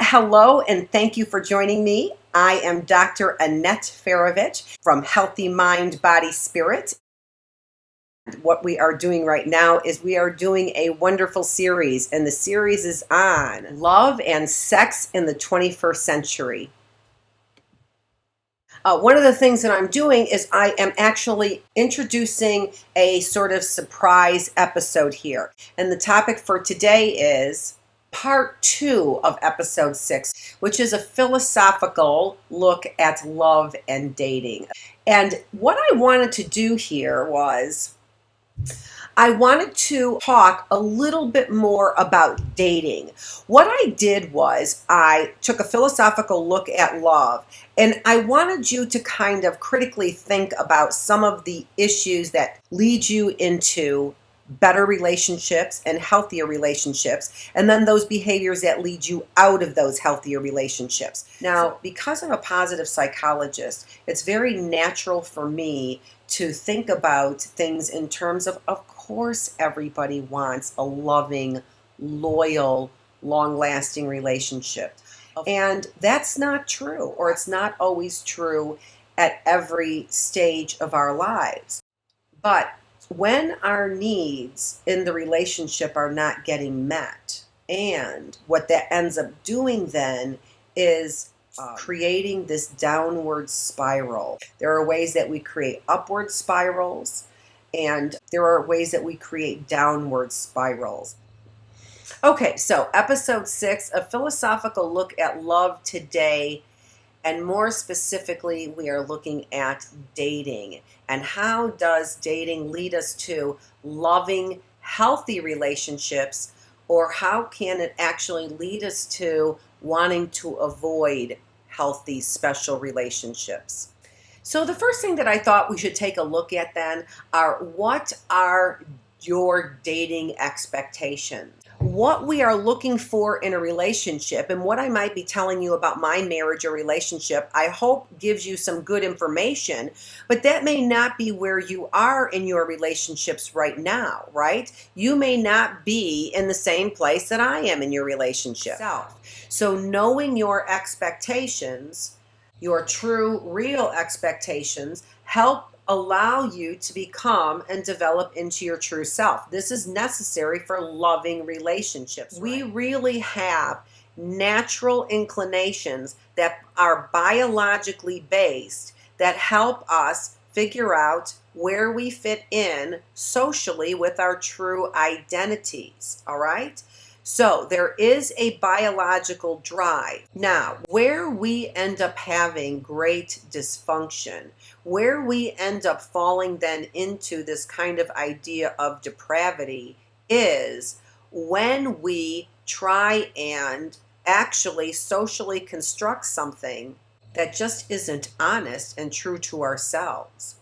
Hello, and thank you for joining me. I am Dr. Annette Farovich from Healthy Mind, Body, Spirit. What we are doing right now is we are doing a wonderful series, and the series is on love and sex in the 21st century. One of the things that I'm doing is I am actually introducing a sort of surprise episode here. And the topic for today is part 2 of episode 6, which is a philosophical look at love and dating. And what I wanted to do here was I wanted to talk a little bit more about dating. What I did was I took a philosophical look at love, and I wanted you to kind of critically think about some of the issues that lead you into better relationships and healthier relationships, and then those behaviors that lead you out of those healthier relationships. Now, because I'm a positive psychologist, it's very natural for me to think about things in terms of course, everybody wants a loving, loyal, long-lasting relationship. And that's not true, or it's not always true at every stage of our lives. But when our needs in the relationship are not getting met, and what that ends up doing then is creating this downward spiral. There are ways that we create upward spirals, and there are ways that we create downward spirals. Okay, so episode 6, a philosophical look at love today, and more specifically, we are looking at dating. And how does dating lead us to loving, healthy relationships, or how can it actually lead us to wanting to avoid healthy, special relationships? So the first thing that I thought we should take a look at then are, what are your dating expectations? What we are looking for in a relationship, and what I might be telling you about my marriage or relationship, I hope gives you some good information, but that may not be where you are in your relationships right now, right? You may not be in the same place that I am in your relationship. So knowing your expectations, your true, real expectations, help allow you to become and develop into your true self. This is necessary for loving relationships. Right? We really have natural inclinations that are biologically based that help us figure out where we fit in socially with our true identities, all right? So there is a biological drive. Now, where we end up having great dysfunction, where we end up falling then into this kind of idea of depravity, is when we try and actually socially construct something that just isn't honest and true to ourselves.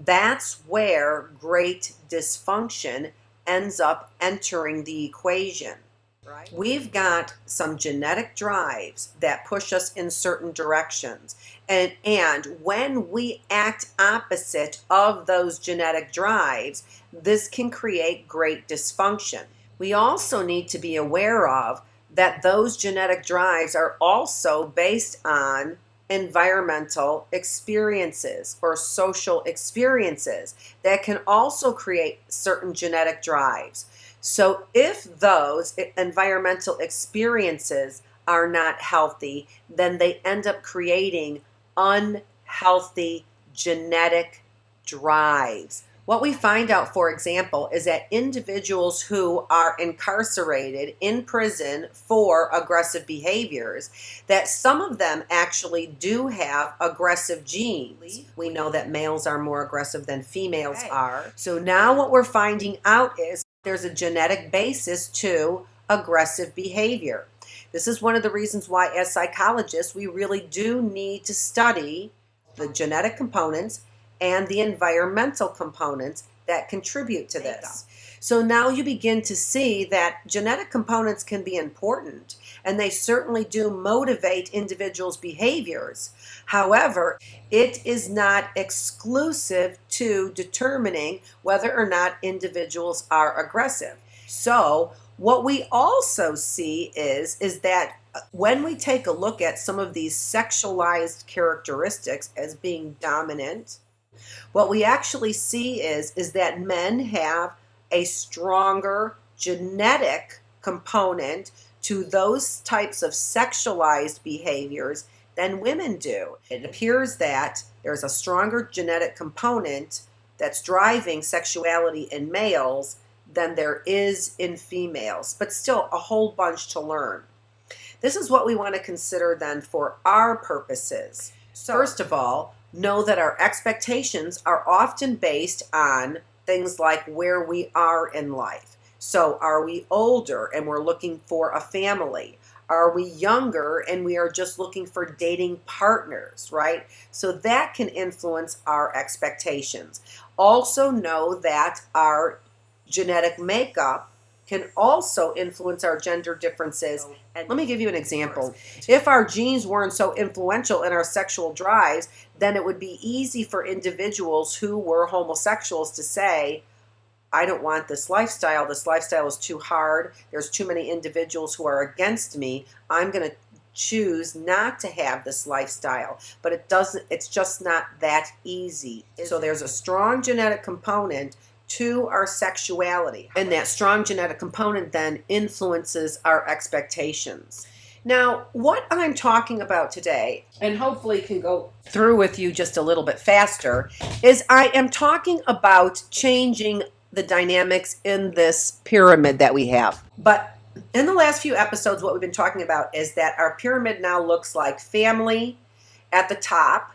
That's where great dysfunction ends up entering the equation. Right. We've got some genetic drives that push us in certain directions. And when we act opposite of those genetic drives, this can create great dysfunction. We also need to be aware of that those genetic drives are also based on environmental experiences or social experiences that can also create certain genetic drives. So if those environmental experiences are not healthy, then they end up creating unhealthy genetic drives. What we find out, for example, is that individuals who are incarcerated in prison for aggressive behaviors, that some of them actually do have aggressive genes. We know that males are more aggressive than females are. So now what we're finding out is there's a genetic basis to aggressive behavior. This is one of the reasons why, as psychologists, we really do need to study the genetic components and the environmental components that contribute to this. So now you begin to see that genetic components can be important, and they certainly do motivate individuals' behaviors. However, it is not exclusive to determining whether or not individuals are aggressive. So what we also see is that when we take a look at some of these sexualized characteristics as being dominant, what we actually see is that men have a stronger genetic component to those types of sexualized behaviors than women do. It appears that there's a stronger genetic component that's driving sexuality in males than there is in females, but still a whole bunch to learn. This is what we want to consider then for our purposes. So, first of all, know that our expectations are often based on things like where we are in life. So, are we older and we're looking for a family? Are we younger and we are just looking for dating partners, right? So that can influence our expectations. Also know that our genetic makeup can also influence our gender differences. And let me give you an example. If our genes weren't so influential in our sexual drives, then it would be easy for individuals who were homosexuals to say, I don't want this lifestyle. This lifestyle is too hard. There's too many individuals who are against me. I'm going to choose not to have this lifestyle. But it's just not that easy. So there's a strong genetic component to our sexuality. And that strong genetic component then influences our expectations. Now, what I'm talking about today, and hopefully can go through with you just a little bit faster, is I am talking about changing the dynamics in this pyramid that we have. But in the last few episodes, what we've been talking about is that our pyramid now looks like family at the top,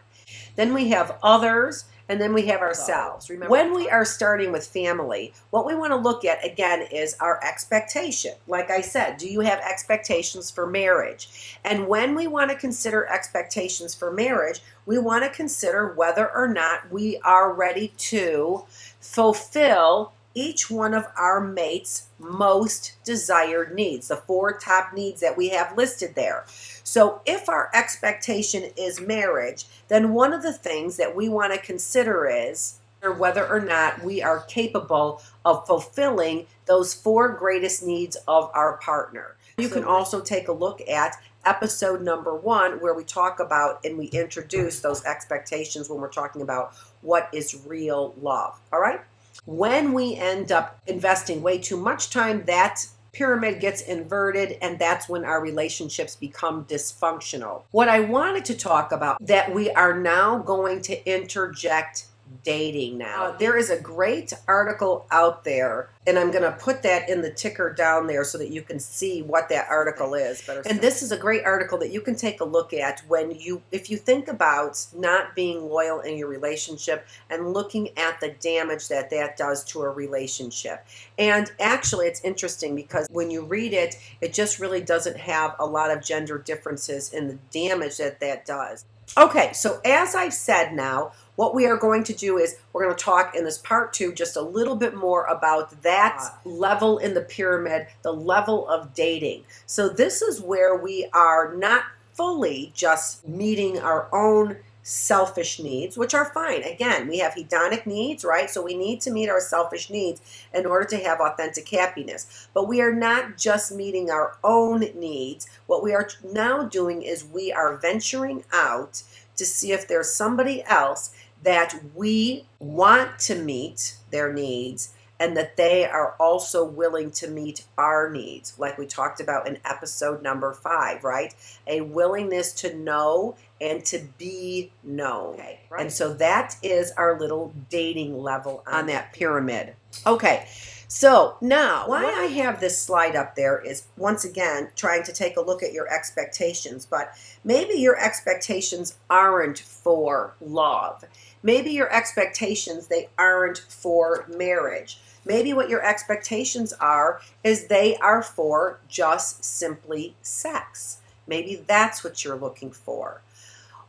then we have others, and then we have ourselves. Remember, when we are starting with family, what we want to look at again is our expectation. Like I said, do you have expectations for marriage? And when we want to consider expectations for marriage, we want to consider whether or not we are ready to fulfill each one of our mate's most desired needs, the 4 top needs that we have listed there. So if our expectation is marriage, then one of the things that we want to consider is whether or not we are capable of fulfilling those 4 greatest needs of our partner. You can also take a look at episode number 1 where we talk about and we introduce those expectations when we're talking about what is real love. All right? When we end up investing way too much time, that pyramid gets inverted, and that's when our relationships become dysfunctional. What I wanted to talk about, that we are now going to interject dating now. There is a great article out there, and I'm going to put that in the ticker down there so that you can see what that article is. And this is a great article that you can take a look at if you think about not being loyal in your relationship and looking at the damage that does to a relationship. And actually, it's interesting because when you read it, it just really doesn't have a lot of gender differences in the damage that does. Okay, so as I've said now, what we are going to do is we're going to talk in this part 2 just a little bit more about that level in the pyramid, the level of dating. So this is where we are not fully just meeting our own selfish needs, which are fine. Again, we have hedonic needs, right? So we need to meet our selfish needs in order to have authentic happiness. But we are not just meeting our own needs. What we are now doing is we are venturing out to see if there's somebody else that we want to meet their needs and that they are also willing to meet our needs, like we talked about in episode number 5, right? A willingness to know and to be known. Okay, right. And so that is our little dating level on that pyramid. Okay, so now why I have this slide up there is, once again, trying to take a look at your expectations, but maybe your expectations aren't for love. Maybe your expectations, they aren't for marriage. Maybe what your expectations are is they are for just simply sex. Maybe that's what you're looking for.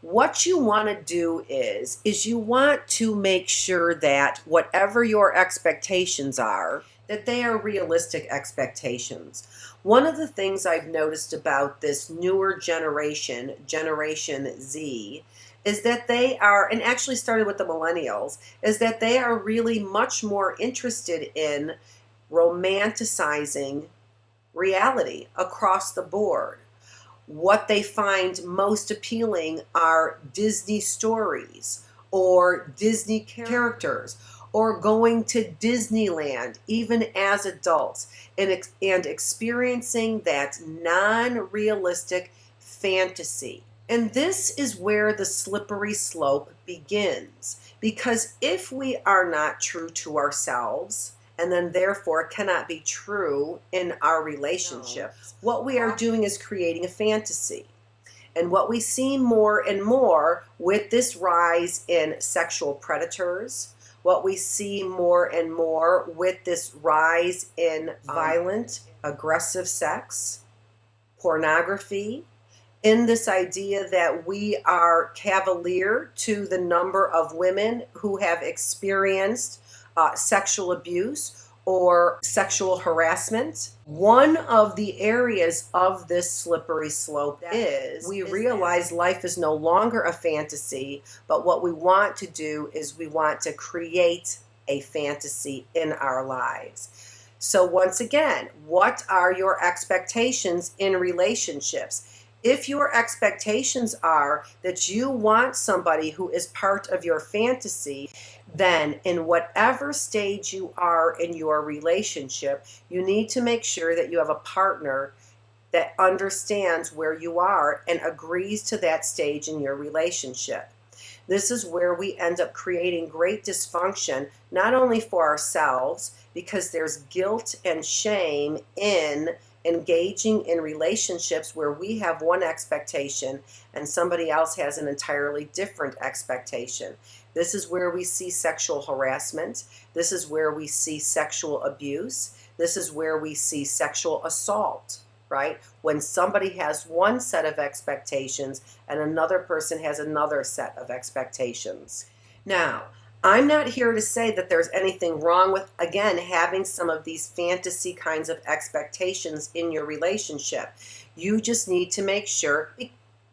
What you want to do is you want to make sure that whatever your expectations are, that they are realistic expectations. One of the things I've noticed about this newer generation, Generation Z, is that they are, and actually started with the millennials, is that they are really much more interested in romanticizing reality across the board. what they find most appealing are Disney stories or Disney characters or going to Disneyland, even as adults, and experiencing that non-realistic fantasy. And this is where the slippery slope begins. Because if we are not true to ourselves, and then therefore cannot be true in our relationships, what we are doing is creating a fantasy. And what we see more and more with this rise in sexual predators, what we see more and more with this rise in violent, aggressive sex, pornography, in this idea that we are cavalier to the number of women who have experienced sexual abuse or sexual harassment. One of the areas of this slippery slope is we realize life is no longer a fantasy, but what we want to do is we want to create a fantasy in our lives. So once again, what are your expectations in relationships? If your expectations are that you want somebody who is part of your fantasy, then in whatever stage you are in your relationship, you need to make sure that you have a partner that understands where you are and agrees to that stage in your relationship. This is where we end up creating great dysfunction, not only for ourselves, because there's guilt and shame in engaging in relationships where we have one expectation and somebody else has an entirely different expectation. This is where we see sexual harassment. This is where we see sexual abuse. This is where we see sexual assault, right? When somebody has one set of expectations and another person has another set of expectations. Now, I'm not here to say that there's anything wrong with, again, having some of these fantasy kinds of expectations in your relationship. You just need to make sure,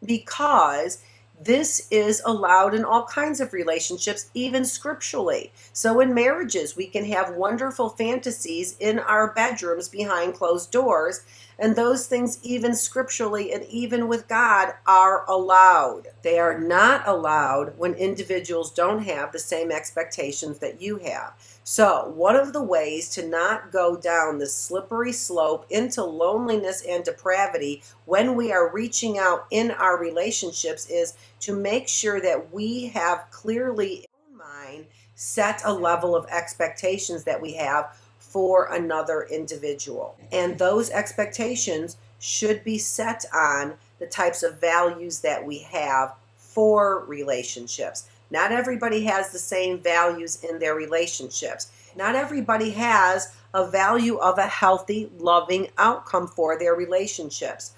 because this is allowed in all kinds of relationships, even scripturally. So in marriages, we can have wonderful fantasies in our bedrooms behind closed doors, and those things, even scripturally and even with God, are allowed. They are not allowed when individuals don't have the same expectations that you have. So one of the ways to not go down the slippery slope into loneliness and depravity when we are reaching out in our relationships is to make sure that we have clearly in mind set a level of expectations that we have for another individual. And those expectations should be set on the types of values that we have for relationships. Not everybody has the same values in their relationships. Not everybody has a value of a healthy, loving outcome for their relationships.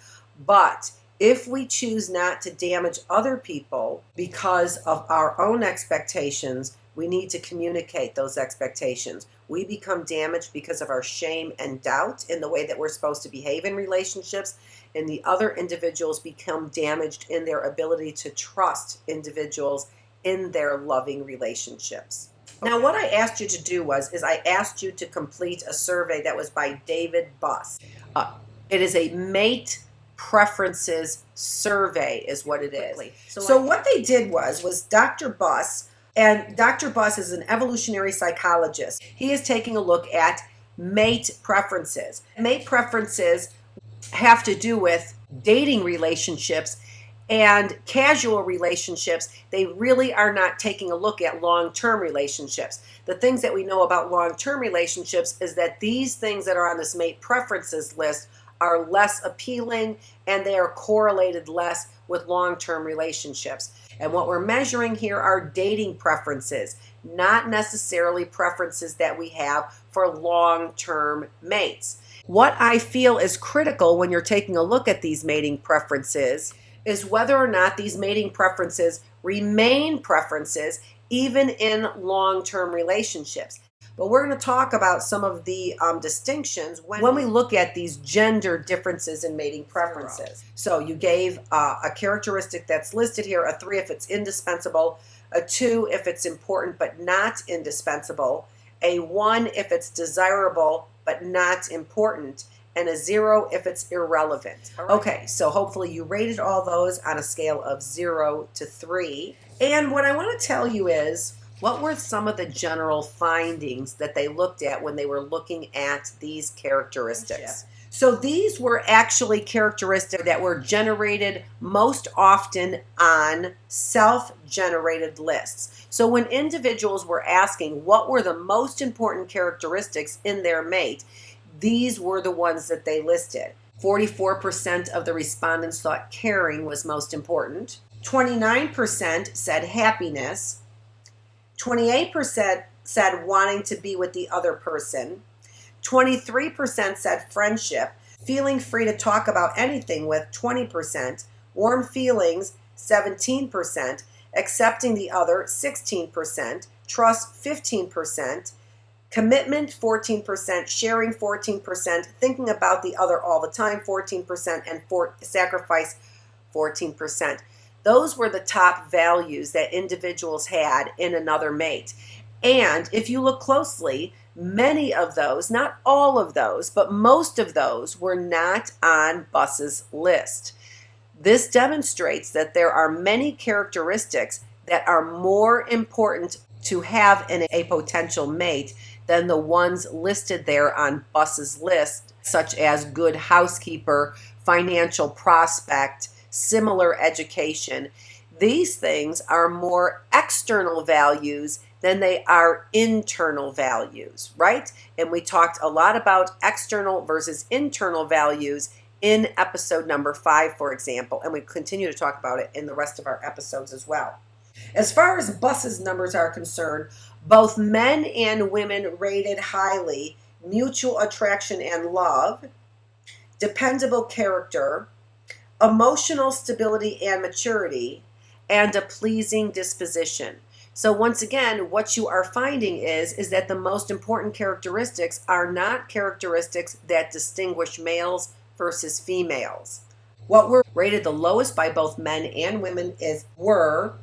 But if we choose not to damage other people because of our own expectations, we need to communicate those expectations. We become damaged because of our shame and doubt in the way that we're supposed to behave in relationships, and the other individuals become damaged in their ability to trust individuals in their loving relationships. Now, what I asked you to do is I asked you to complete a survey that was by David Buss. It is a mate preferences survey is what it is. So what they did was Dr. Buss, and Dr. Buss is an evolutionary psychologist. He is taking a look at mate preferences. Mate preferences have to do with dating relationships and casual relationships. They really are not taking a look at long-term relationships. The things that we know about long-term relationships is that these things that are on this mate preferences list are less appealing and they are correlated less with long-term relationships. And what we're measuring here are dating preferences, not necessarily preferences that we have for long-term mates. What I feel is critical when you're taking a look at these mating preferences is whether or not these mating preferences remain preferences even in long-term relationships. But we're going to talk about some of the distinctions when we look at these gender differences in mating preferences. So you gave a characteristic that's listed here, a 3 if it's indispensable, a 2 if it's important but not indispensable, a 1 if it's desirable but not important, and a 0 if it's irrelevant. Okay, so hopefully you rated all those on a scale of 0 to 3. And what I want to tell you is, what were some of the general findings that they looked at when they were looking at these characteristics? So these were actually characteristics that were generated most often on self-generated lists. So when individuals were asking what were the most important characteristics in their mate, these were the ones that they listed. 44% of the respondents thought caring was most important. 29% said happiness. 28% said wanting to be with the other person. 23% said friendship, feeling free to talk about anything with 20%, warm feelings 17%, accepting the other 16%, trust 15%, commitment 14%, sharing 14%, thinking about the other all the time 14%, and sacrifice 14%. Those were the top values that individuals had in another mate. And if you look closely, many of those, not all of those, but most of those were not on Buss's list. This demonstrates that there are many characteristics that are more important to have in a potential mate than the ones listed there on Buss's list, such as good housekeeper, financial prospect, similar education. These things are more external values than they are internal values, right? And we talked a lot about external versus internal values in episode number 5, for example, and we continue to talk about it in the rest of our episodes as well. As far as Buss's numbers are concerned, both men and women rated highly mutual attraction and love, dependable character, emotional stability and maturity, and a pleasing disposition. So once again, what you are finding is that the most important characteristics are not characteristics that distinguish males versus females. What were rated the lowest by both men and women were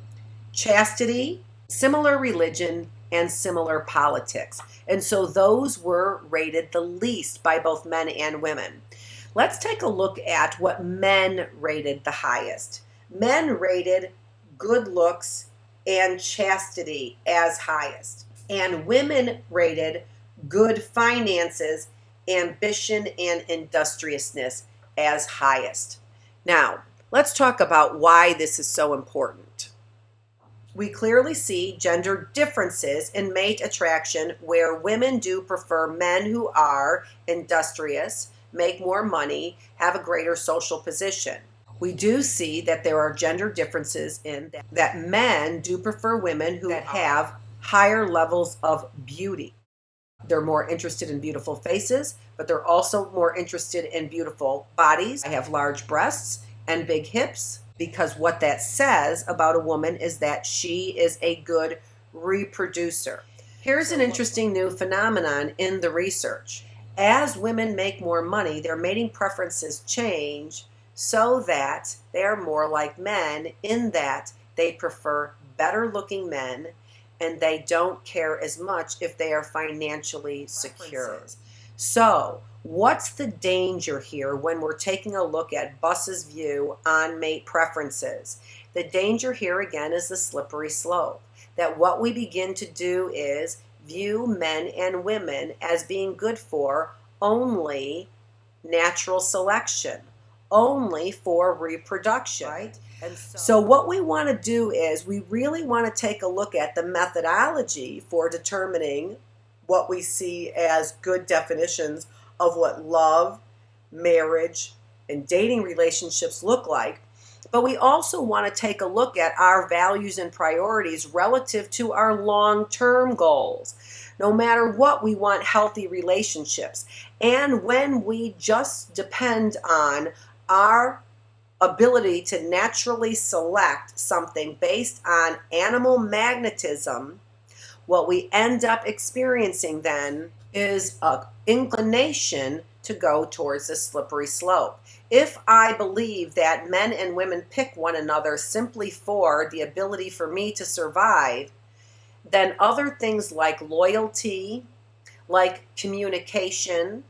chastity, similar religion, and similar politics. And so those were rated the least by both men and women. Let's take a look at what men rated the highest. Men rated good looks and chastity as highest, and women rated good finances, ambition, and industriousness as highest. Now, let's talk about why this is so important. We clearly see gender differences in mate attraction where women do prefer men who are industrious, make more money, have a greater social position. We do see that there are gender differences in that men do prefer women who have higher levels of beauty. They're more interested in beautiful faces, but they're also more interested in beautiful bodies. I have large breasts and big hips, because what that says about a woman is that she is a good reproducer. Here's an interesting new phenomenon in the research. As women make more money, their mating preferences change so that they are more like men in that they prefer better looking men and they don't care as much if they are financially secure. So, what's the danger here when we're taking a look at Buss's view on mate preferences? The danger here again is the slippery slope. That what we begin to do is view men and women as being good for only natural selection, only for reproduction. Right? And so what we want to do is we really want to take a look at the methodology for determining what we see as good definitions of what love, marriage, and dating relationships look like. But we also want to take a look at our values and priorities relative to our long-term goals. No matter what, we want healthy relationships. And when we just depend on our ability to naturally select something based on animal magnetism, what we end up experiencing then is an inclination to go towards a slippery slope. If I believe that men and women pick one another simply for the ability for me to survive, then other things like loyalty, like communication,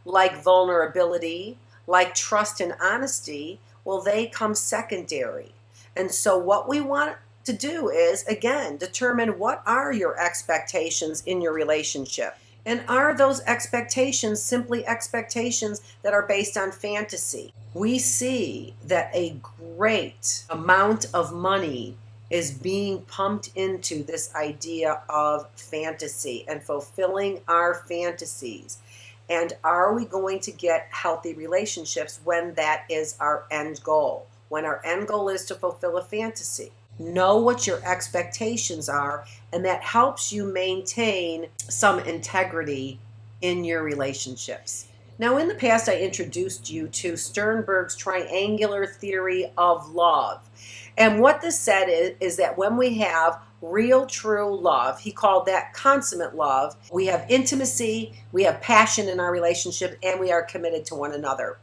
like vulnerability, like trust and honesty, well, they come secondary. And so what we want to do is, again, determine what are your expectations in your relationship. And are those expectations simply expectations that are based on fantasy? We see that a great amount of money is being pumped into this idea of fantasy and fulfilling our fantasies. And are we going to get healthy relationships when that is our end goal? When our end goal is to fulfill a fantasy? Know what your expectations are, and that helps you maintain some integrity in your relationships. Now, in the past, I introduced you to Sternberg's triangular theory of love. And what this said is that when we have real, true love, he called that consummate love, we have intimacy, we have passion in our relationship, and we are committed to one another.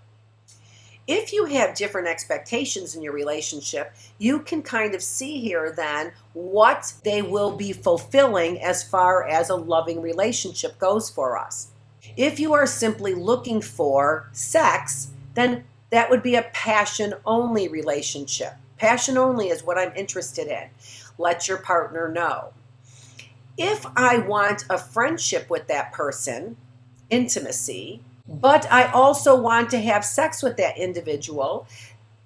If you have different expectations in your relationship, you can kind of see here then what they will be fulfilling as far as a loving relationship goes for us. If you are simply looking for sex, then that would be a passion-only relationship. Passion only is what I'm interested in. Let your partner know. If I want a friendship with that person, intimacy, but I also want to have sex with that individual,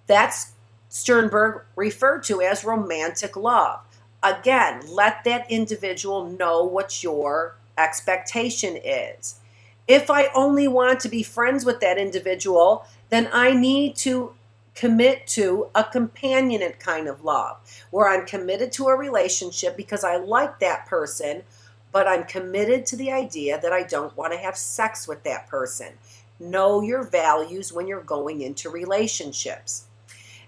that's Sternberg referred to as romantic love. Again, let that individual know what your expectation is. If I only want to be friends with that individual, then I need to commit to a companionate kind of love, where I'm committed to a relationship because I like that person, but I'm committed to the idea that I don't want to have sex with that person. Know your values when you're going into relationships.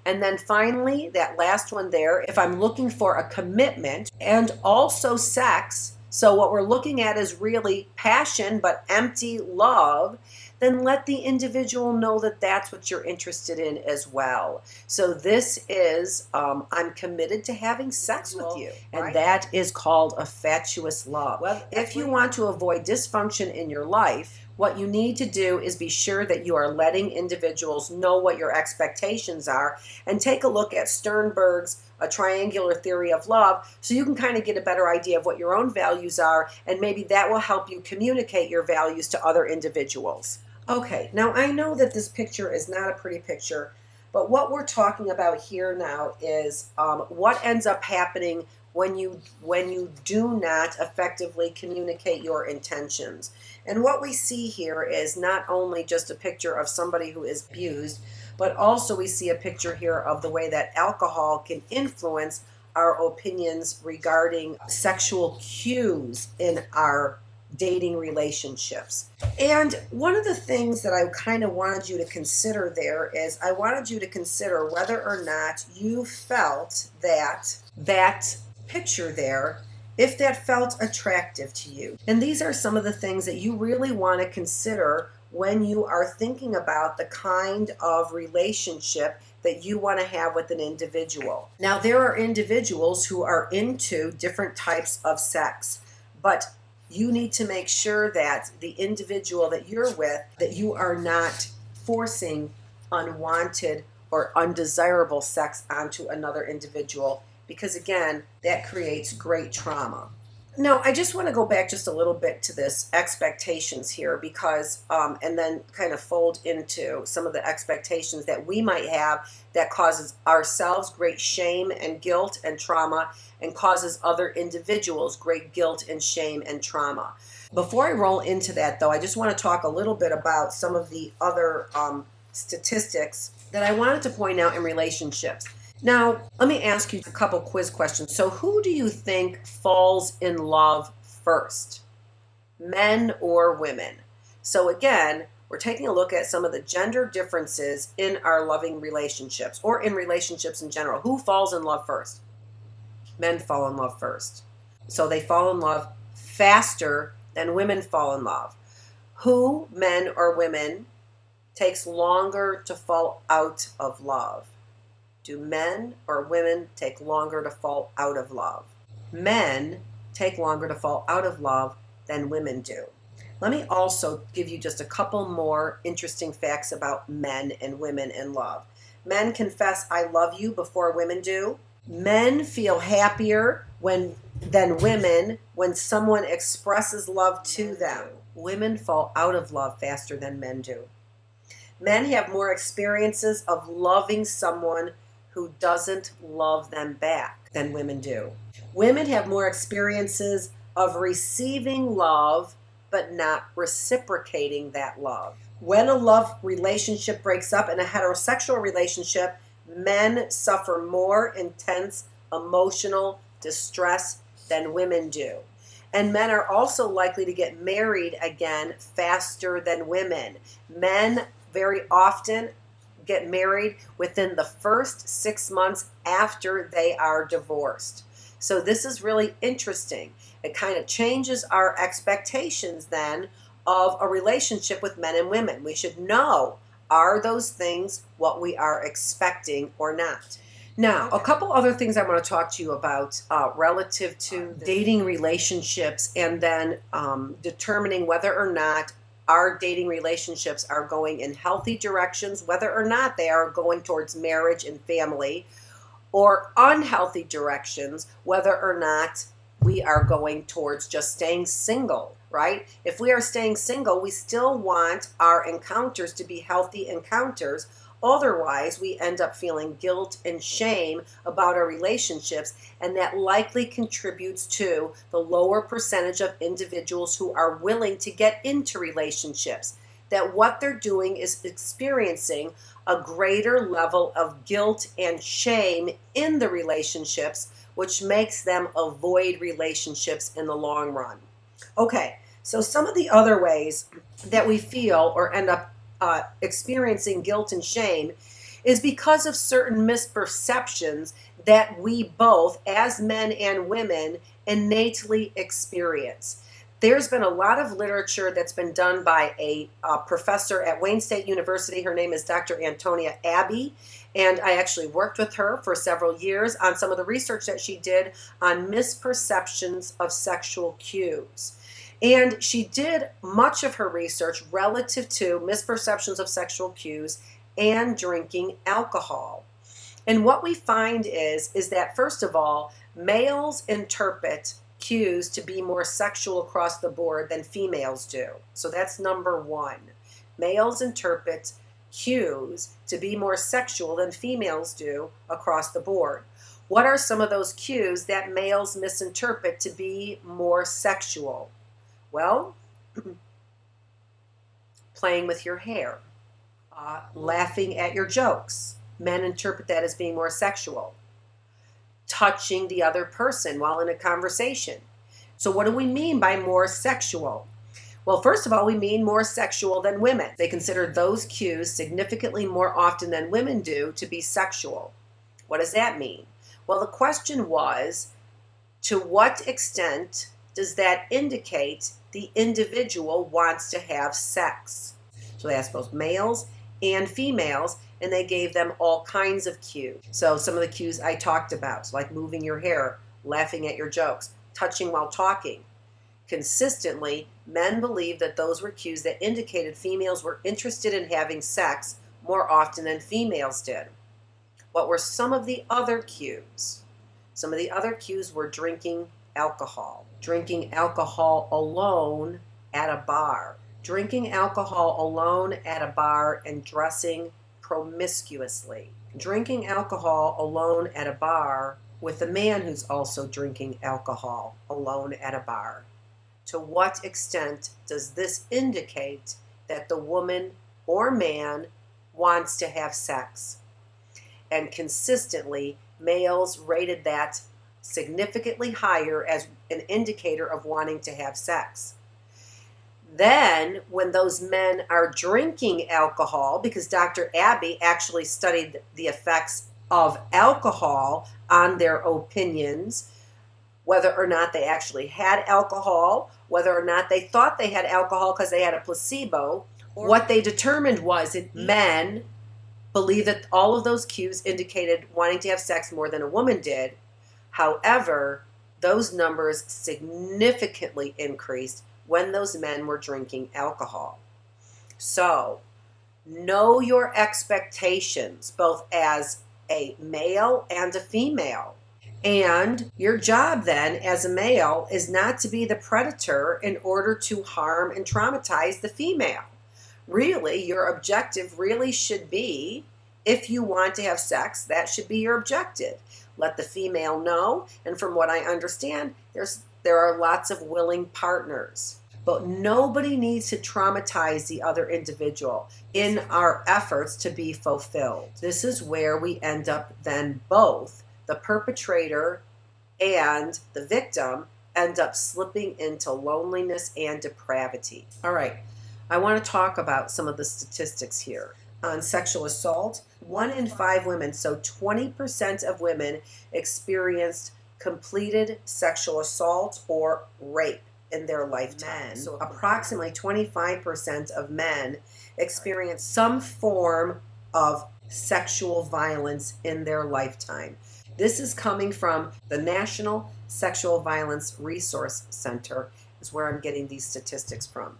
And then finally, that last one there, if I'm looking for a commitment and also sex, so what we're looking at is really passion but empty love, then let the individual know that that's what you're interested in as well. So this is, I'm committed to having sex with you. And that is called a fatuous love. Well, if you want to avoid dysfunction in your life, what you need to do is be sure that you are letting individuals know what your expectations are, and take a look at Sternberg's A Triangular Theory of Love so you can kind of get a better idea of what your own values are, and maybe that will help you communicate your values to other individuals. Okay, now I know that this picture is not a pretty picture, but what we're talking about here now is what ends up happening when you do not effectively communicate your intentions. And what we see here is not only just a picture of somebody who is abused, but also we see a picture here of the way that alcohol can influence our opinions regarding sexual cues in our dating relationships. And one of the things that I kind of wanted you to consider there is I wanted you to consider whether or not you felt that picture there, if that felt attractive to you. And these are some of the things that you really want to consider when you are thinking about the kind of relationship that you want to have with an individual. Now, there are individuals who are into different types of sex, but you need to make sure that the individual that you're with, that you are not forcing unwanted or undesirable sex onto another individual, because again, that creates great trauma. Now, I just want to go back just a little bit to this expectations here, because, and then kind of fold into some of the expectations that we might have that causes ourselves great shame and guilt and trauma, and causes other individuals great guilt and shame and trauma. Before I roll into that, though, I just want to talk a little bit about some of the other statistics that I wanted to point out in relationships. Now, let me ask you a couple quiz questions. So who do you think falls in love first? Men or women? So again, we're taking a look at some of the gender differences in our loving relationships, or in relationships in general. Who falls in love first? Men fall in love first. So they fall in love faster than women fall in love. Who, men or women, takes longer to fall out of love? Do men or women take longer to fall out of love? Men take longer to fall out of love than women do. Let me also give you just a couple more interesting facts about men and women in love. Men confess I love you before women do. Men feel happier than women when someone expresses love to them. Women fall out of love faster than men do. Men have more experiences of loving someone who doesn't love them back than women do. Women have more experiences of receiving love but not reciprocating that love. When a love relationship breaks up in a heterosexual relationship, men suffer more intense emotional distress than women do. And men are also likely to get married again faster than women. Men very often get married within the first 6 months after they are divorced. So this is really interesting. It kind of changes our expectations then of a relationship with men and women. We should know, are those things what we are expecting or not? Now, a couple other things I want to talk to you about relative to dating relationships and then determining whether or not our dating relationships are going in healthy directions, whether or not they are going towards marriage and family, or unhealthy directions, whether or not we are going towards just staying single, right? If we are staying single, we still want our encounters to be healthy encounters. Otherwise, we end up feeling guilt and shame about our relationships, and that likely contributes to the lower percentage of individuals who are willing to get into relationships. That what they're doing is experiencing a greater level of guilt and shame in the relationships, which makes them avoid relationships in the long run. Okay, so some of the other ways that we feel or end up experiencing guilt and shame is because of certain misperceptions that we both, as men and women, innately experience. There's been a lot of literature that's been done by a professor at Wayne State University. Her name is Dr. Antonia Abbey, and I actually worked with her for several years on some of the research that she did on misperceptions of sexual cues. And she did much of her research relative to misperceptions of sexual cues and drinking alcohol. And what we find is that, first of all, males interpret cues to be more sexual across the board than females do. So that's number one. Males interpret cues to be more sexual than females do across the board. What are some of those cues that males misinterpret to be more sexual? Well, playing with your hair, laughing at your jokes. Men interpret that as being more sexual. Touching the other person while in a conversation. So what do we mean by more sexual? Well, first of all, we mean more sexual than women. They consider those cues significantly more often than women do to be sexual. What does that mean? Well, the question was, to what extent does that indicate the individual wants to have sex? So they asked both males and females, and they gave them all kinds of cues. So some of the cues I talked about, like moving your hair, laughing at your jokes, touching while talking. Consistently, men believed that those were cues that indicated females were interested in having sex more often than females did. What were some of the other cues? Some of the other cues were drinking alcohol alone at a bar, drinking alcohol alone at a bar and dressing promiscuously, drinking alcohol alone at a bar with a man who's also drinking alcohol alone at a bar. To what extent does this indicate that the woman or man wants to have sex? And consistently, males rated that significantly higher as an indicator of wanting to have sex. Then, when those men are drinking alcohol, because Dr. Abbey actually studied the effects of alcohol on their opinions, whether or not they actually had alcohol, whether or not they thought they had alcohol because they had a placebo, what they determined was that men believed that all of those cues indicated wanting to have sex more than a woman did. However, those numbers significantly increased when those men were drinking alcohol. So, know your expectations, both as a male and a female. And your job then as a male is not to be the predator in order to harm and traumatize the female. Really, your objective really should be, if you want to have sex, that should be your objective. Let the female know, and from what I understand, there are lots of willing partners. But nobody needs to traumatize the other individual in our efforts to be fulfilled. This is where we end up then both the perpetrator and the victim end up slipping into loneliness and depravity. All right, I want to talk about some of the statistics here. On sexual assault, 1 in 5 women, so 20% of women, experienced completed sexual assault or rape in their lifetime. So approximately 25% of men experience some form of sexual violence in their lifetime. This is coming from the National Sexual Violence Resource Center, is where I'm getting these statistics from.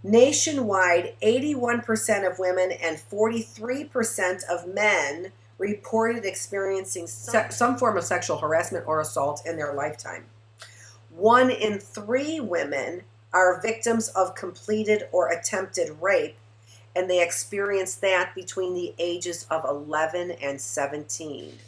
Nationwide, 81% of women and 43% of men reported experiencing some form of sexual harassment or assault in their lifetime. 1 in 3 women are victims of completed or attempted rape, and they experience that between the ages of 11 and 17.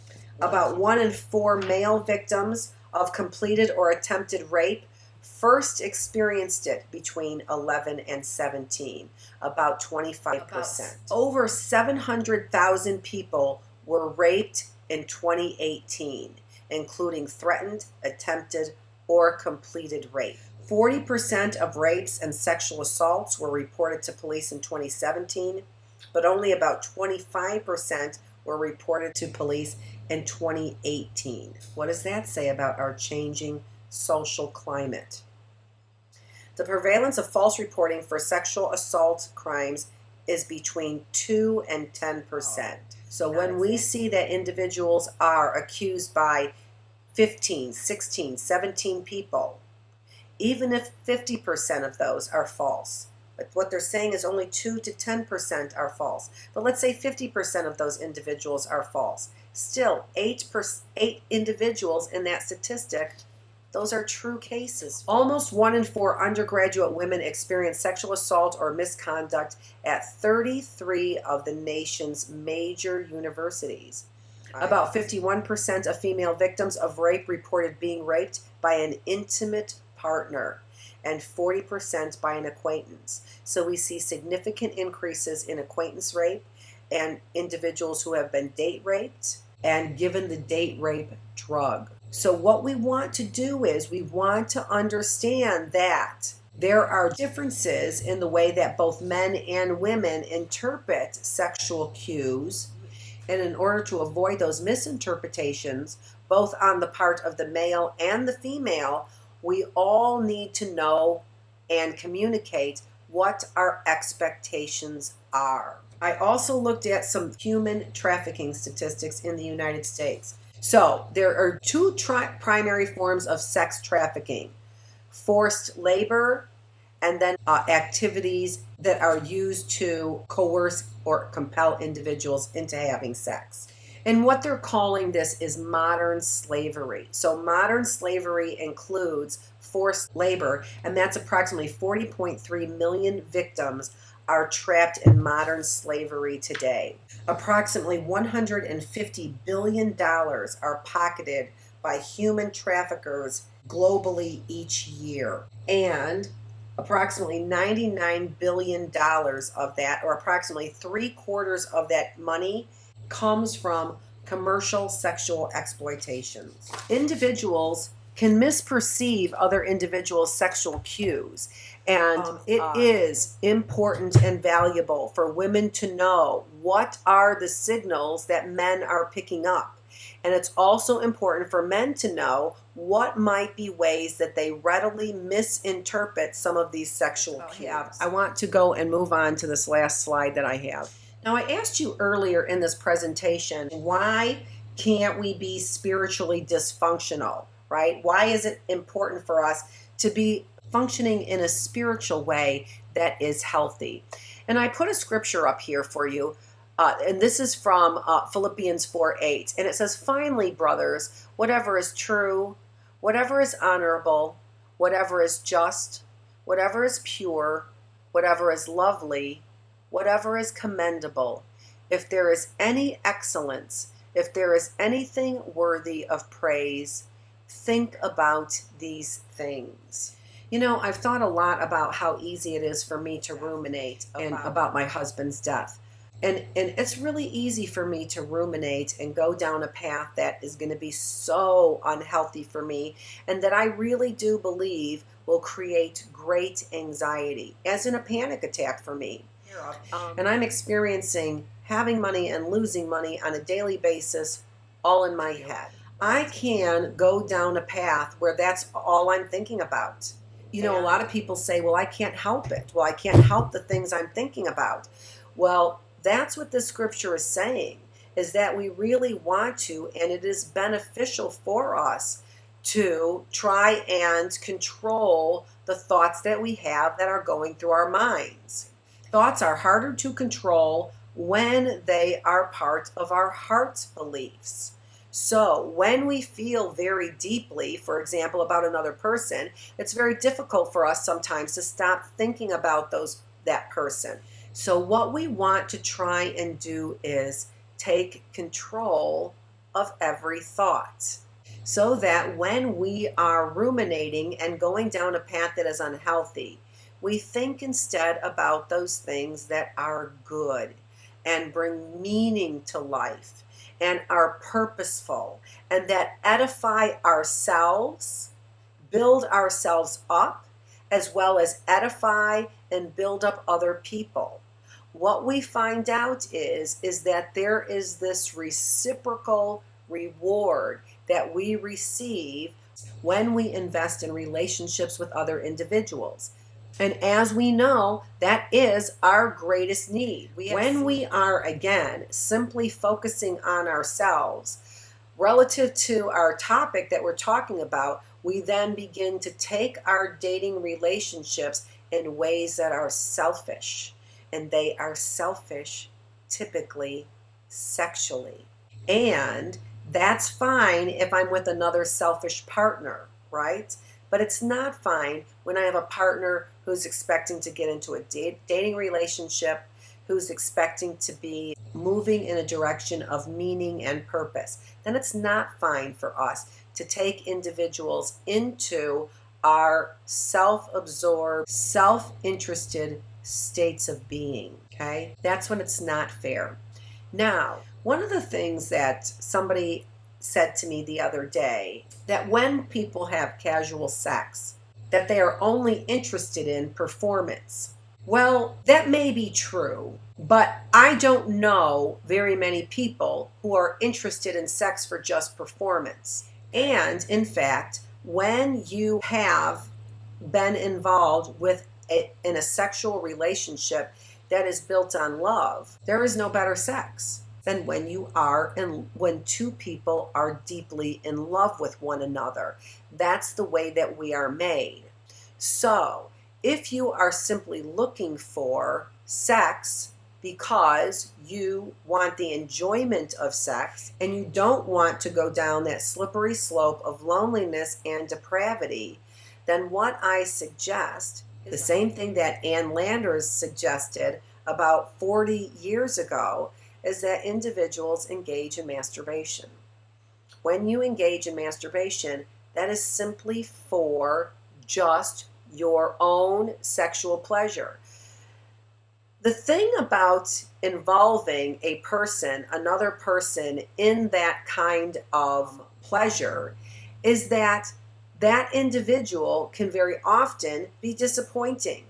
About 1 in 4 male victims of completed or attempted rape first experienced it between 11 and 17, about 25%. Over 700,000 people were raped in 2018, including threatened, attempted, or completed rape. 40% of rapes and sexual assaults were reported to police in 2017, but only about 25% were reported to police in 2018. What does that say about our changing social climate? The prevalence of false reporting for sexual assault crimes is between 2 and 10%. So when we see that individuals are accused by 15, 16, 17 people, even if 50% of those are false, but what they're saying is only 2 to 10% are false. But let's say 50% of those individuals are false. Still, 8 individuals in that statistic, those are true cases. Almost 1 in 4 undergraduate women experience sexual assault or misconduct at 33 of the nation's major universities. About 51% of female victims of rape reported being raped by an intimate partner, and 40% by an acquaintance. So we see significant increases in acquaintance rape and individuals who have been date raped and given the date rape drug. So what we want to do is we want to understand that there are differences in the way that both men and women interpret sexual cues. And in order to avoid those misinterpretations, both on the part of the male and the female, we all need to know and communicate what our expectations are. I also looked at some human trafficking statistics in the United States. So there are 2 primary forms of sex trafficking: forced labor, and then activities that are used to coerce or compel individuals into having sex. And what they're calling this is modern slavery. So modern slavery includes forced labor, and that's approximately 40.3 million victims are trapped in modern slavery today. Approximately $150 billion are pocketed by human traffickers globally each year. And approximately $99 billion of that, or approximately 3/4 of that money, comes from commercial sexual exploitations. Individuals can misperceive other individuals' sexual cues, and it is important and valuable for women to know what are the signals that men are picking up. And it's also important for men to know what might be ways that they readily misinterpret some of these sexual cues. I want to go and move on to this last slide that I have. Now, I asked you earlier in this presentation, why can't we be spiritually dysfunctional, right? Why is it important for us to be functioning in a spiritual way that is healthy. And I put a scripture up here for you, and this is from Philippians 4:8. And it says, "Finally, brothers, whatever is true, whatever is honorable, whatever is just, whatever is pure, whatever is lovely, whatever is commendable, if there is any excellence, if there is anything worthy of praise, think about these things." You know, I've thought a lot about how easy it is for me to ruminate and about my husband's death. And it's really easy for me to ruminate and go down a path that is going to be so unhealthy for me, and that I really do believe will create great anxiety, as in a panic attack for me. And I'm experiencing having money and losing money on a daily basis all in my head. I can go down a path where that's all I'm thinking about. You know, a lot of people say, well, I can't help it. Well, I can't help the things I'm thinking about. Well, that's what the scripture is saying, is that we really want to, and it is beneficial for us to try and control the thoughts that we have that are going through our minds. Thoughts are harder to control when they are part of our heart's beliefs. So when we feel very deeply, for example, about another person, it's very difficult for us sometimes to stop thinking about that person. So what we want to try and do is take control of every thought, so that when we are ruminating and going down a path that is unhealthy, we think instead about those things that are good and bring meaning to life and are purposeful and that edify ourselves, build ourselves up, as well as edify and build up other people. What we find out is that there is this reciprocal reward that we receive when we invest in relationships with other individuals. And as we know, that is our greatest need. When we are, again, simply focusing on ourselves, relative to our topic that we're talking about, we then begin to take our dating relationships in ways that are selfish. And they are selfish, typically sexually. And that's fine if I'm with another selfish partner, right? But it's not fine when I have a partner who's expecting to get into a dating relationship, who's expecting to be moving in a direction of meaning and purpose. Then it's not fine for us to take individuals into our self-absorbed, self-interested states of being, okay? That's when it's not fair. Now, one of the things that somebody said to me the other day, that when people have casual sex, that they are only interested in performance. Well, that may be true, but I don't know very many people who are interested in sex for just performance. And in fact, when you have been involved in a sexual relationship that is built on love, there is no better sex than when two people are deeply in love with one another. That's the way that we are made. So if you are simply looking for sex because you want the enjoyment of sex and you don't want to go down that slippery slope of loneliness and depravity, then what I suggest, the same thing that Ann Landers suggested about 40 years ago, is that individuals engage in masturbation. When you engage in masturbation, that is simply for just your own sexual pleasure. The thing about involving another person in that kind of pleasure, is that that individual can very often be disappointing.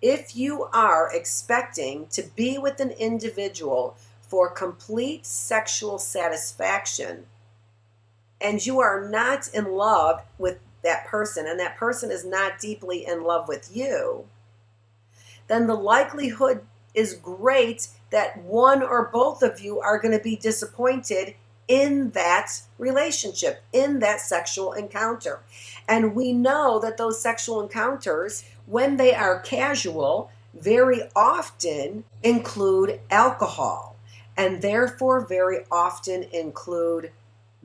If you are expecting to be with an individual for complete sexual satisfaction, and you are not in love with that person, and that person is not deeply in love with you, then the likelihood is great that one or both of you are going to be disappointed in that relationship, in that sexual encounter. And we know that those sexual encounters, when they are casual, very often include alcohol, and therefore very often include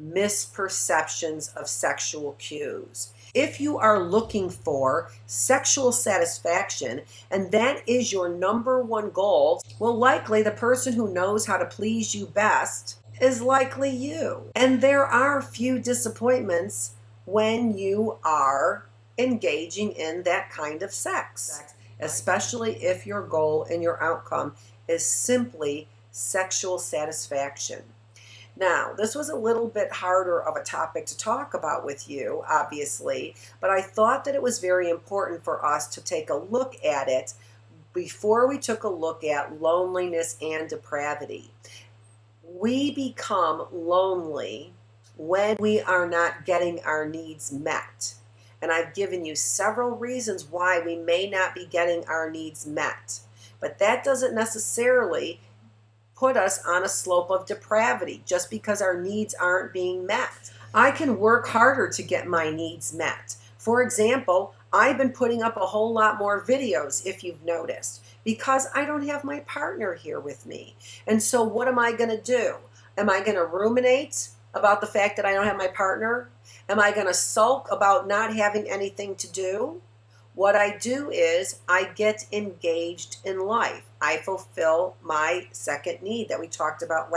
misperceptions of sexual cues. If you are looking for sexual satisfaction and that is your number one goal, well, likely the person who knows how to please you best is likely you. And there are few disappointments when you are engaging in that kind of sex, especially if your goal and your outcome is simply sexual satisfaction. Now, this was a little bit harder of a topic to talk about with you, obviously, but I thought that it was very important for us to take a look at it before we took a look at loneliness and depravity. We become lonely when we are not getting our needs met. And I've given you several reasons why we may not be getting our needs met. But that doesn't necessarily put us on a slope of depravity just because our needs aren't being met. I can work harder to get my needs met. For example, I've been putting up a whole lot more videos, if you've noticed, because I don't have my partner here with me. And so what am I going to do? Am I going to ruminate about the fact that I don't have my partner? Am I going to sulk about not having anything to do? What I do is I get engaged in life. I fulfill my second need that we talked about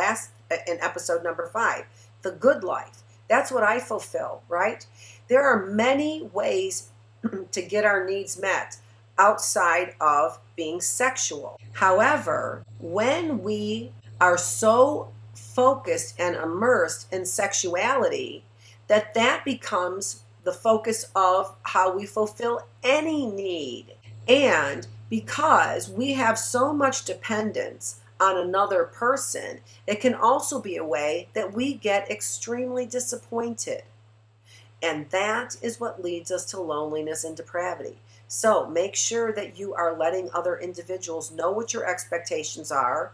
in episode number 5, the good life. That's what I fulfill, right? There are many ways to get our needs met outside of being sexual. However, when we are so focused and immersed in sexuality, that becomes the focus of how we fulfill any need. And because we have so much dependence on another person, it can also be a way that we get extremely disappointed. And that is what leads us to loneliness and depravity. So make sure that you are letting other individuals know what your expectations are,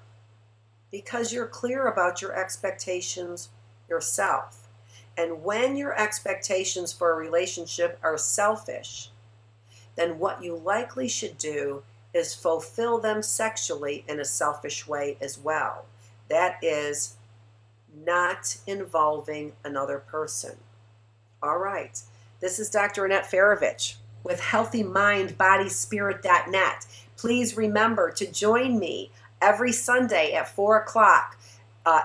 because you're clear about your expectations yourself. And when your expectations for a relationship are selfish, then what you likely should do is fulfill them sexually in a selfish way as well. That is not involving another person. All right. This is Dr. Annette Farovich with healthymindbodyspirit.net. Please remember to join me every Sunday at 4 o'clock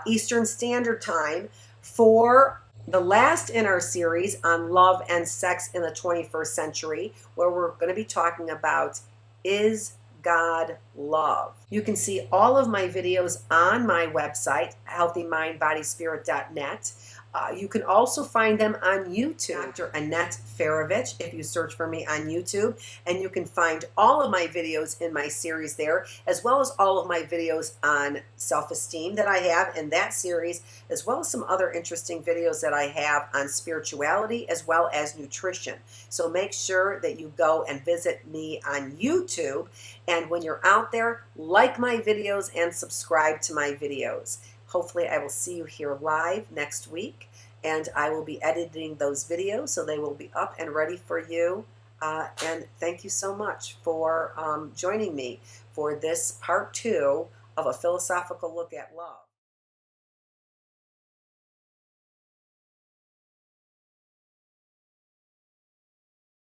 Eastern Standard Time for the last in our series on love and sex in the 21st century, where we're going to be talking about, is God love? You can see all of my videos on my website, healthymindbodyspirit.net. You can also find them on YouTube, Dr. Annette Farovich, if you search for me on YouTube. And you can find all of my videos in my series there, as well as all of my videos on self-esteem that I have in that series, as well as some other interesting videos that I have on spirituality as well as nutrition. So make sure that you go and visit me on YouTube. And when you're out there, like my videos and subscribe to my videos. Hopefully I will see you here live next week, and I will be editing those videos so they will be up and ready for you. And thank you so much for joining me for this part 2 of a philosophical look at love.